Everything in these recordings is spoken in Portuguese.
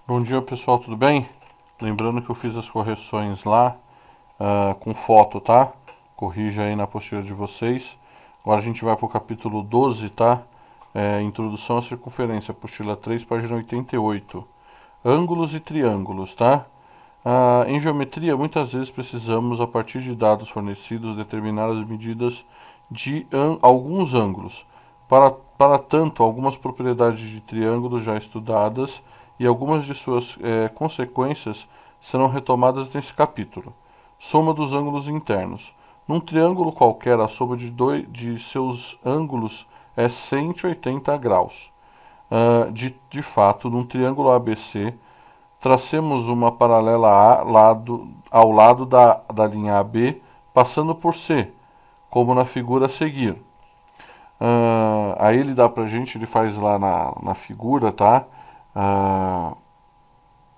Bom dia pessoal, tudo bem? Lembrando que eu fiz as correções lá com foto, tá? Corrija aí na apostila de vocês. Agora a gente vai para o capítulo 12, tá? Introdução à circunferência, apostila 3, página 88. Ângulos e triângulos, tá? Em geometria, muitas vezes precisamos, a partir de dados fornecidos, determinar as medidas de alguns ângulos. Para tanto, algumas propriedades de triângulos já estudadas e algumas de suas consequências serão retomadas nesse capítulo. Soma dos ângulos internos. Num triângulo qualquer, a soma de seus ângulos é 180 graus. De fato, num triângulo ABC, tracemos uma paralela ao lado da linha AB, passando por C, como na figura a seguir. Aí ele dá pra gente, ele faz lá na figura, tá?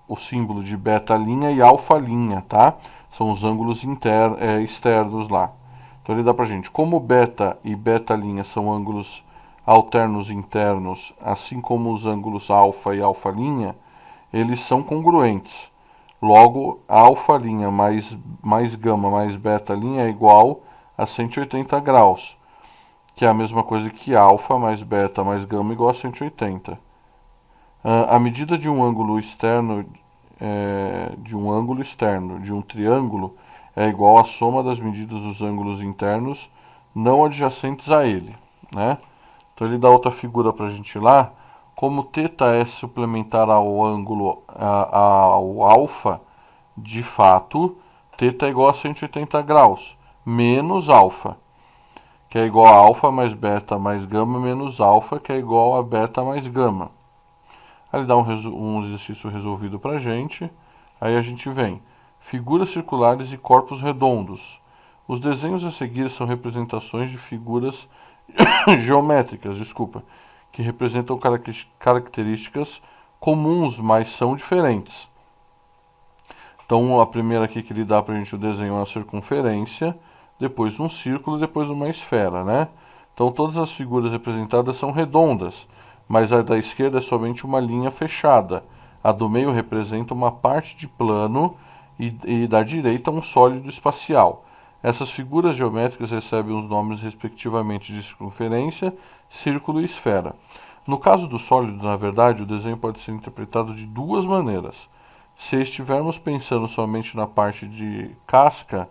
O símbolo de beta linha e alfa linha, tá? São os ângulos externos lá. Então ele dá pra gente, como beta e beta linha são ângulos alternos internos, assim como os ângulos alfa e alfa linha, eles são congruentes. Logo, alfa linha mais gama mais beta linha é igual a 180 graus, que é a mesma coisa que alfa mais beta mais gama igual a 180. A medida de um ângulo externo de um triângulo é igual à soma das medidas dos ângulos internos não adjacentes a ele, né? Então ele dá outra figura para a gente ir lá. Como θ é suplementar ao ângulo ao alfa, de fato, θ é igual a 180 graus, menos alfa, que é igual a alfa mais beta mais gama menos alfa, que é igual a beta mais gama. Aí ele dá um exercício resolvido para a gente. Aí a gente vem. Figuras circulares e corpos redondos. Os desenhos a seguir são representações de figuras geométricas, que representam características comuns, mas são diferentes. Então a primeira aqui que ele dá para a gente o desenho é uma circunferência, depois um círculo e depois uma esfera, né? Então todas as figuras representadas são redondas, mas a da esquerda é somente uma linha fechada. A do meio representa uma parte de plano e da direita um sólido espacial. Essas figuras geométricas recebem os nomes respectivamente de circunferência, círculo e esfera. No caso do sólido, na verdade, o desenho pode ser interpretado de duas maneiras. Se estivermos pensando somente na parte de casca,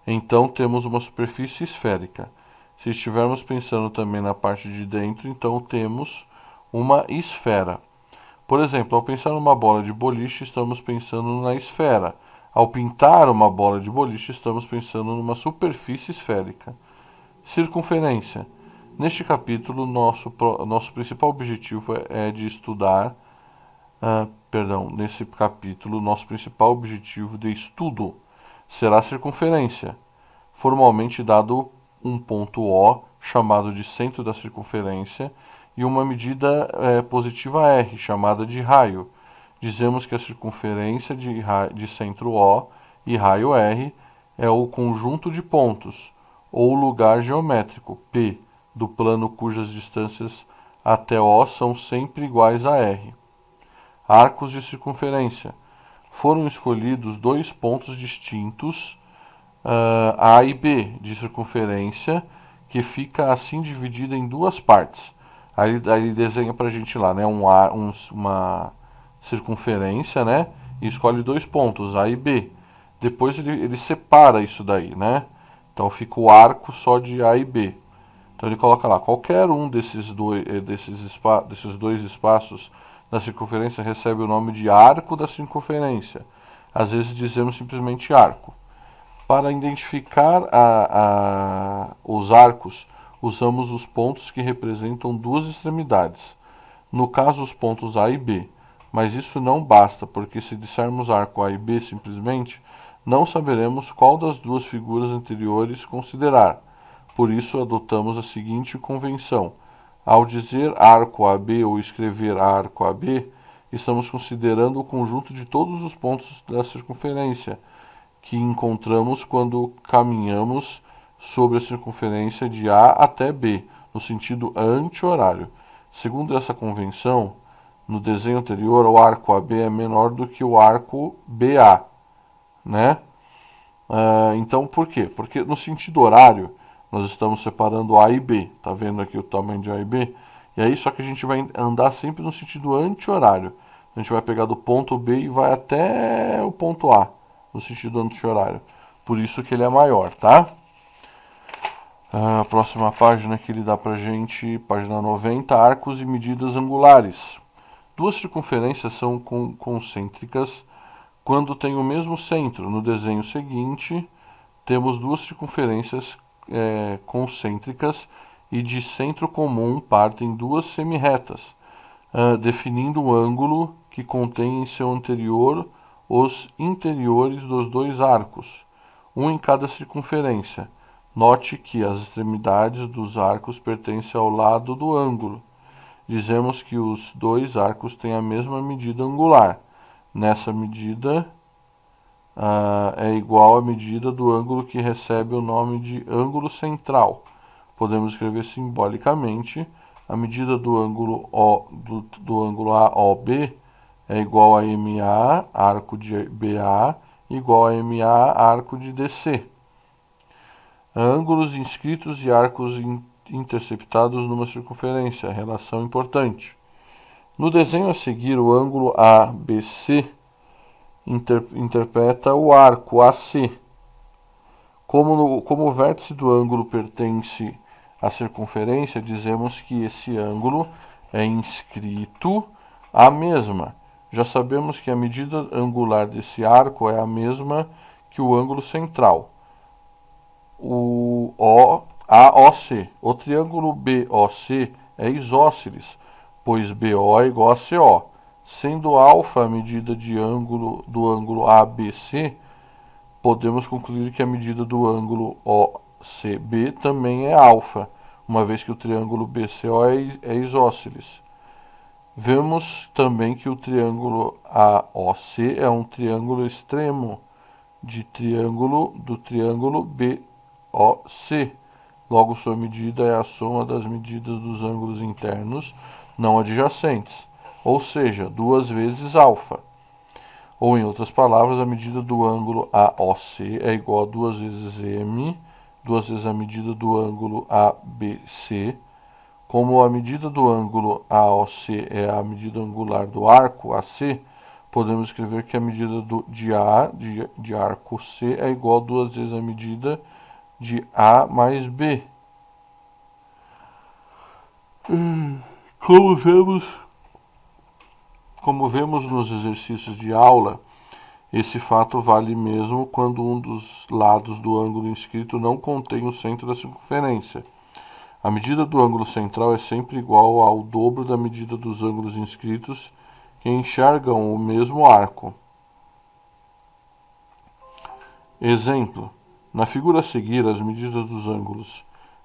então temos uma superfície esférica. Se estivermos pensando também na parte de dentro, então temos uma esfera. Por exemplo, ao pensar numa bola de boliche, estamos pensando na esfera. Ao pintar uma bola de boliche, estamos pensando numa superfície esférica. Circunferência. Neste capítulo, nosso principal objetivo é de estudar. Nesse capítulo, nosso principal objetivo de estudo será a circunferência, formalmente dado um ponto O, chamado de centro da circunferência, e uma medida positiva R, chamada de raio. Dizemos que a circunferência de centro O e raio R é o conjunto de pontos, ou lugar geométrico, P, do plano cujas distâncias até O são sempre iguais a R. Arcos de circunferência. Foram escolhidos dois pontos distintos, A e B, de circunferência, que fica assim dividida em duas partes. Aí ele desenha pra gente lá, né, uma circunferência, né, e escolhe dois pontos, A e B. Depois ele separa isso daí, né? Então fica o arco só de A e B. Então ele coloca lá, qualquer um desses dois espaços da circunferência recebe o nome de arco da circunferência. Às vezes dizemos simplesmente arco. Para identificar os arcos, usamos os pontos que representam duas extremidades. No caso, os pontos A e B. Mas isso não basta, porque se dissermos arco A e B simplesmente, não saberemos qual das duas figuras anteriores considerar. Por isso, adotamos a seguinte convenção. Ao dizer arco AB ou escrever arco AB, estamos considerando o conjunto de todos os pontos da circunferência que encontramos quando caminhamos sobre a circunferência de A até B, no sentido anti-horário. Segundo essa convenção, no desenho anterior, o arco AB é menor do que o arco BA, né? Então, por quê? Porque no sentido horário, nós estamos separando A e B. Tá vendo aqui o tamanho de A e B? E aí, só que a gente vai andar sempre no sentido anti-horário. A gente vai pegar do ponto B e vai até o ponto A, no sentido anti-horário. Por isso que ele é maior, tá? A próxima página que ele dá pra gente, página 90, arcos e medidas angulares. Duas circunferências são concêntricas quando têm o mesmo centro. No desenho seguinte, temos duas circunferências concêntricas e de centro comum partem duas semirretas, definindo o ângulo que contém em seu anterior os interiores dos dois arcos, um em cada circunferência. Note que as extremidades dos arcos pertencem ao lado do ângulo. Dizemos que os dois arcos têm a mesma medida angular. Nessa medida é igual à medida do ângulo que recebe o nome de ângulo central. Podemos escrever simbolicamente a medida do ângulo do ângulo AOB é igual a MA, arco de BA, igual a MA, arco de DC. Ângulos inscritos e arcos interceptados numa circunferência, relação importante. No desenho a seguir, o ângulo ABC interpreta o arco AC. Como o vértice do ângulo pertence à circunferência, dizemos que esse ângulo é inscrito à mesma. Já sabemos que a medida angular desse arco é a mesma que o ângulo central, o AOC. O triângulo BOC é isósceles, pois BO é igual a CO. Sendo alfa a medida do ângulo ABC, podemos concluir que a medida do ângulo OCB também é alfa, uma vez que o triângulo BCO é isósceles. Vemos também que o triângulo AOC é um triângulo extremo do triângulo BOC. Logo, sua medida é a soma das medidas dos ângulos internos não adjacentes, ou seja, 2 vezes alfa. Ou, em outras palavras, a medida do ângulo AOC é igual a 2 vezes M, 2 vezes a medida do ângulo ABC. Como a medida do ângulo AOC é a medida angular do arco AC, podemos escrever que a medida de arco C é igual a 2 vezes a medida de A mais B. Como vemos nos exercícios de aula, esse fato vale mesmo quando um dos lados do ângulo inscrito não contém o centro da circunferência. A medida do ângulo central é sempre igual ao dobro da medida dos ângulos inscritos que enxergam o mesmo arco. Exemplo: na figura a seguir, as medidas dos ângulos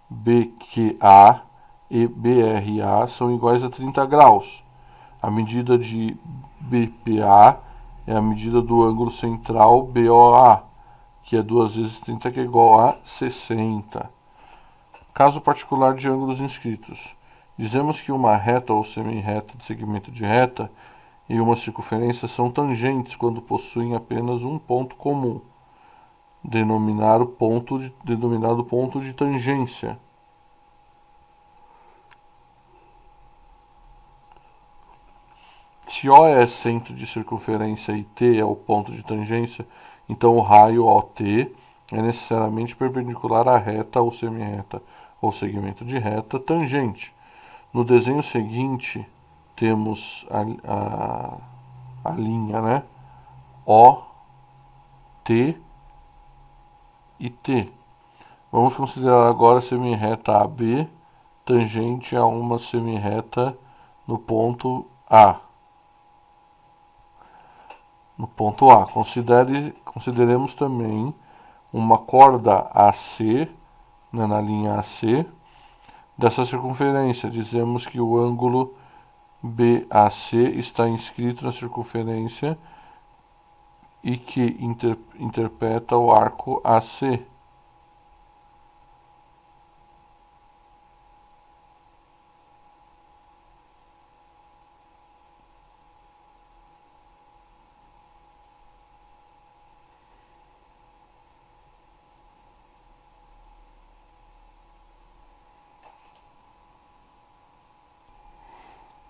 BQA e BRA são iguais a 30 graus. A medida de BPA é a medida do ângulo central BOA, que é 2 vezes 30, que é igual a 60. Caso particular de ângulos inscritos. Dizemos que uma reta ou semirreta de segmento de reta e uma circunferência são tangentes quando possuem apenas um ponto comum, denominado ponto de tangência. Se O é centro de circunferência e T é o ponto de tangência, então o raio OT é necessariamente perpendicular à reta ou semirreta ou segmento de reta tangente. No desenho seguinte, temos a linha, né? O, T e T. Vamos considerar agora a semirreta AB tangente a uma semirreta no ponto A. Consideremos também uma corda AC, né, na linha AC, dessa circunferência. Dizemos que o ângulo BAC está inscrito na circunferência e que interpreta o arco AC.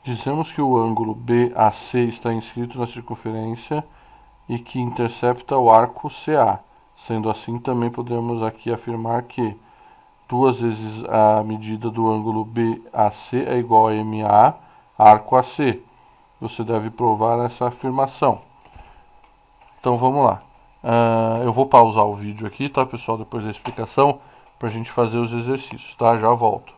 Dizemos que o ângulo BAC está inscrito na circunferência e que intercepta o arco CA. Sendo assim, também podemos aqui afirmar que 2 vezes a medida do ângulo BAC é igual a MA, arco AC. Você deve provar essa afirmação. Então vamos lá. Eu vou pausar o vídeo aqui, tá, pessoal, depois da explicação, para a gente fazer os exercícios, tá? Já volto.